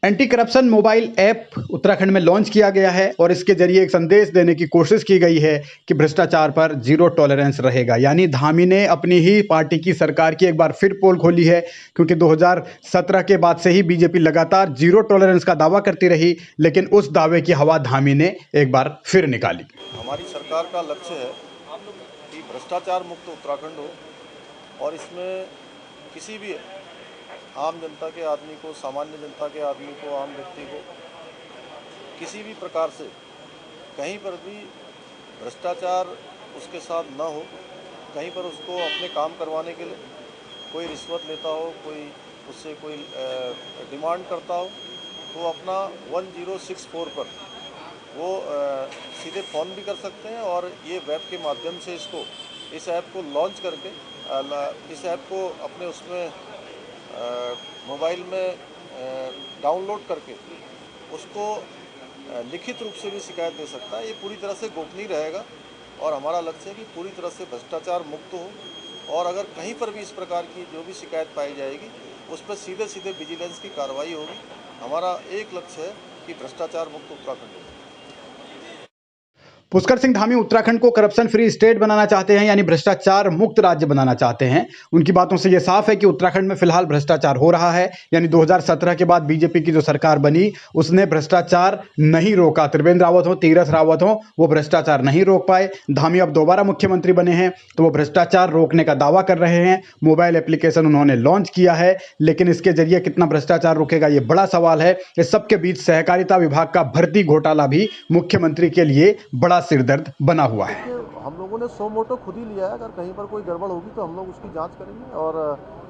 Anti corruption mobile app Uttarakhand में launch किया गया है और इसके जरिए एक संदेश देने की कोशिश की गई है कि भ्रष्टाचार पर जीरो टॉलरेंस रहेगा। यानी धामी ने अपनी ही पार्टी की सरकार की एक बार फिर पोल खोली है, क्योंकि 2017 के बाद से ही बीजेपी लगातार जीरो टॉलरेंस का दावा करती रही, लेकिन उस दावे की हवा धामी ने एक बार फिर निकाली। हमारी सरकार का लक्ष्य है कि भ्रष्टाचार मुक्त उत्तराखंड हो और इसमें किसी भी आम जनता के आदमी को, सामान्य जनता के आदमी को, आम व्यक्ति को किसी भी प्रकार से कहीं पर भी भ्रष्टाचार उसके साथ न हो। कहीं पर उसको अपने काम करवाने के लिए कोई रिश्वत लेता हो, कोई उससे कोई डिमांड करता हो, तो अपना 1064 पर वो सीधे फ़ोन भी कर सकते हैं और ये वेब के माध्यम से इस ऐप को लॉन्च करके इस ऐप को अपने उसमें मोबाइल में डाउनलोड करके उसको लिखित रूप से भी शिकायत दे सकता है। ये पूरी तरह से गोपनीय रहेगा और हमारा लक्ष्य है कि पूरी तरह से भ्रष्टाचार मुक्त हो और अगर कहीं पर भी इस प्रकार की जो भी शिकायत पाई जाएगी उस पर सीधे सीधे विजिलेंस की कार्रवाई होगी। हमारा एक लक्ष्य है कि भ्रष्टाचार मुक्त उत्तराखंड हो। पुष्कर सिंह धामी उत्तराखंड को करप्शन फ्री स्टेट बनाना चाहते हैं, यानी भ्रष्टाचार मुक्त राज्य बनाना चाहते हैं। उनकी बातों से यह साफ है कि उत्तराखंड में फिलहाल भ्रष्टाचार हो रहा है। यानी 2017 के बाद बीजेपी की जो सरकार बनी उसने भ्रष्टाचार नहीं रोका। त्रिवेंद्र रावत हो, तीरथ रावत हो, वो भ्रष्टाचार नहीं रोक पाए। धामी अब दोबारा मुख्यमंत्री बने हैं तो वो भ्रष्टाचार रोकने का दावा कर रहे हैं। मोबाइल एप्लीकेशन उन्होंने लॉन्च किया है, लेकिन इसके जरिए कितना भ्रष्टाचार रुकेगा ये बड़ा सवाल है। इस सबके बीच सहकारिता विभाग का भर्ती घोटाला भी मुख्यमंत्री के लिए बड़ा सिरदर्द बना हुआ है। हम लोगों ने सो मोटो खुद ही लिया है। अगर कहीं पर कोई गड़बड़ होगी तो हम लोग उसकी जांच करेंगे और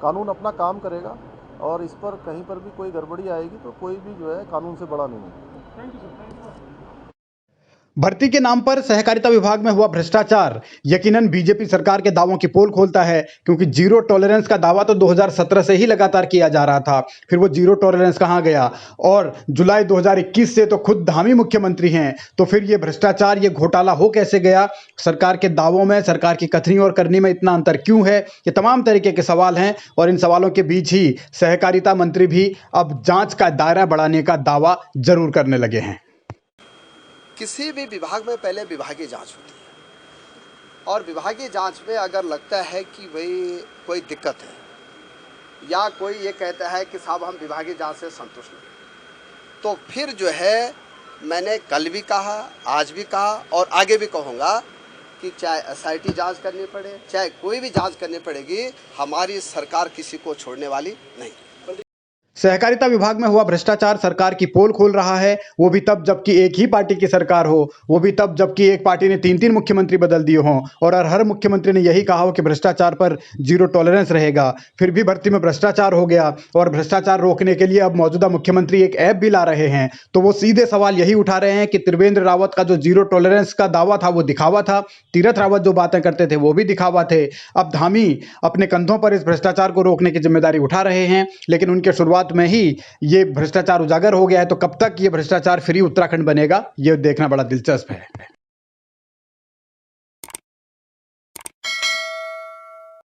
कानून अपना काम करेगा और इस पर कहीं पर भी कोई गड़बड़ी आएगी तो कोई भी जो है कानून से बड़ा नहीं है। Thank you sir. भर्ती के नाम पर सहकारिता विभाग में हुआ भ्रष्टाचार यकीनन बीजेपी सरकार के दावों की पोल खोलता है, क्योंकि जीरो टॉलरेंस का दावा तो 2017 से ही लगातार किया जा रहा था। फिर वो जीरो टॉलरेंस कहां गया? और जुलाई 2021 से तो खुद धामी मुख्यमंत्री हैं, तो फिर ये भ्रष्टाचार, ये घोटाला हो कैसे गया? सरकार के दावों में, सरकार की कथनी और करनी में इतना अंतर क्यों है? ये तमाम तरीके के सवाल हैं और इन सवालों के बीच ही सहकारिता मंत्री भी अब जांच का दायरा बढ़ाने का दावा जरूर करने लगे हैं। किसी भी विभाग में पहले विभागीय जांच होती है और विभागीय जांच में अगर लगता है कि भाई कोई दिक्कत है या कोई ये कहता है कि साहब हम विभागीय जांच से संतुष्ट नहीं, तो फिर जो है मैंने कल भी कहा, आज भी कहा और आगे भी कहूँगा कि चाहे SIT जांच करनी पड़े, चाहे कोई भी जांच करनी पड़ेगी, हमारी सरकार किसी को छोड़ने वाली नहीं। सहकारिता विभाग में हुआ भ्रष्टाचार सरकार की पोल खोल रहा है, वो भी तब जबकि एक ही पार्टी की सरकार हो, वो भी तब जबकि एक पार्टी ने 3-3 मुख्यमंत्री बदल दिए हों और हर मुख्यमंत्री ने यही कहा हो कि भ्रष्टाचार पर जीरो टॉलरेंस रहेगा। फिर भी भर्ती में भ्रष्टाचार हो गया और भ्रष्टाचार रोकने के लिए अब मौजूदा मुख्यमंत्री एक ऐप भी ला रहे हैं। तो वो सीधे सवाल यही उठा रहे हैं कि त्रिवेंद्र रावत का जो जीरो टॉलरेंस का दावा था वो दिखावा था, तीरथ रावत जो बातें करते थे वो भी दिखावा थे। अब धामी अपने कंधों पर इस भ्रष्टाचार को रोकने की जिम्मेदारी उठा रहे हैं, लेकिन उनके शुरुआत में ही ये भ्रष्टाचार उजागर हो गया है। तो कब तक ये भ्रष्टाचार फ्री उत्तराखंड बनेगा, ये देखना बड़ा दिलचस्प है।